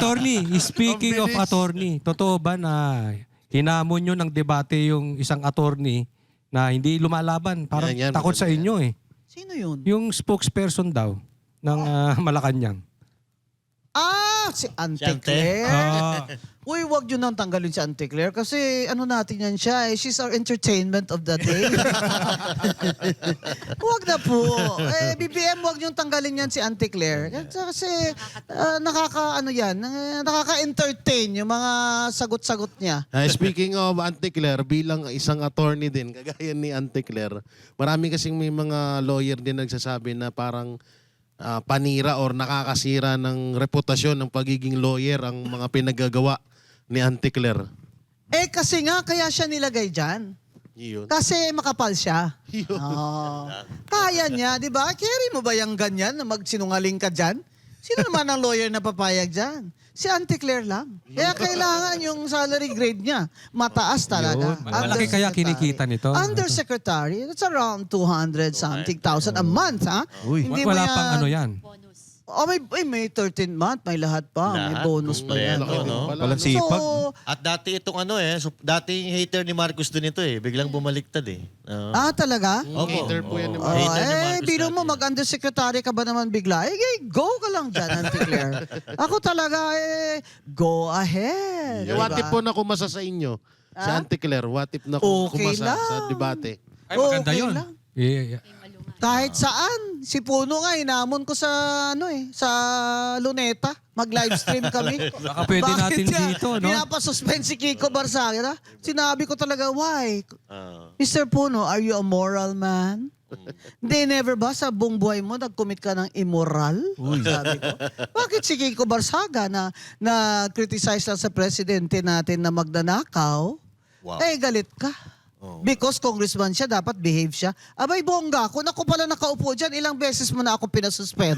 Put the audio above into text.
Attorney, speaking of Ang bilis. attorney, totoo ba na hinamon nyo ng debate yung isang attorney na hindi lumalaban? Parang Yan, takot sa maganda inyo eh. Sino yun? Yung spokesperson daw ng Malacanang. Si Ante Ante? Claire. Ah, Uy, wag yun nang tanggalin si Ante Claire kasi ano natin yan siya eh. She's our entertainment of the day. Wag na po. BBM, wag niyong tanggalin yan si Ante Claire. Kasi nakaka-ano yan, nakaka-entertain yung mga sagot-sagot niya. Speaking of Auntie Claire, bilang isang attorney din, kagaya ni Auntie Claire, marami kasing may mga lawyer din nagsasabi na parang panira or nakakasira ng reputasyon ng pagiging lawyer ang mga pinagagawa ni Auntie Claire. Kasi nga, kaya siya nilagay dyan. Yun. Kasi makapal siya. Yun. Kaya niya, di ba? Carry mo ba yung ganyan na magsinungaling ka dyan? Sino naman ang lawyer na papayag dyan? Si Auntie Claire lang. Kaya kailangan yung salary grade niya mataas talaga. yun. Malaki kaya kinikita nito. Undersecretary, that's around 200 something thousand a month, ha? Uy, Hindi mo wala yan- pang ano yan. may 13 month, may lahat pa. May Lahat, bonus pa yan. kumpleto, no? Wala, Walang no? sipag. So, At dati itong dating hater ni Marcos din ito eh. Biglang bumaliktad eh. talaga? Opo. Hater po yan ni Oo. Hater ni Marcos Biro mo, dati. mag-undersecretary ka ba naman bigla? Go ka lang dyan, Auntie Claire. Ako talaga, go ahead. What if Diba? po na kumasa sa inyo? Si Auntie Claire, what if na Okay kumasa lang. sa debate? Ay, maganda Okay yun. lang. Yeah. Kahit saan. Si Puno nga, hinamon ko sa, sa Luneta. Mag-live stream kami. Baka pwede Bakit natin niya dito, no? pinapasuspend si Kiko Barsaga? Sinabi ko talaga, why? Ah. Mr. Puno, are you a moral man? Hindi, never ba sa buong buhay mo nag-commit ka ng immoral? Sabi ko. Bakit si Kiko Barsaga na criticize lang sa presidente natin na magnanakaw? Wow. Galit ka. Oh. Because congressman siya, dapat behave siya. Abay, bongga, kung ako pala nakaupo dyan, ilang beses mo na ako pinasuspend.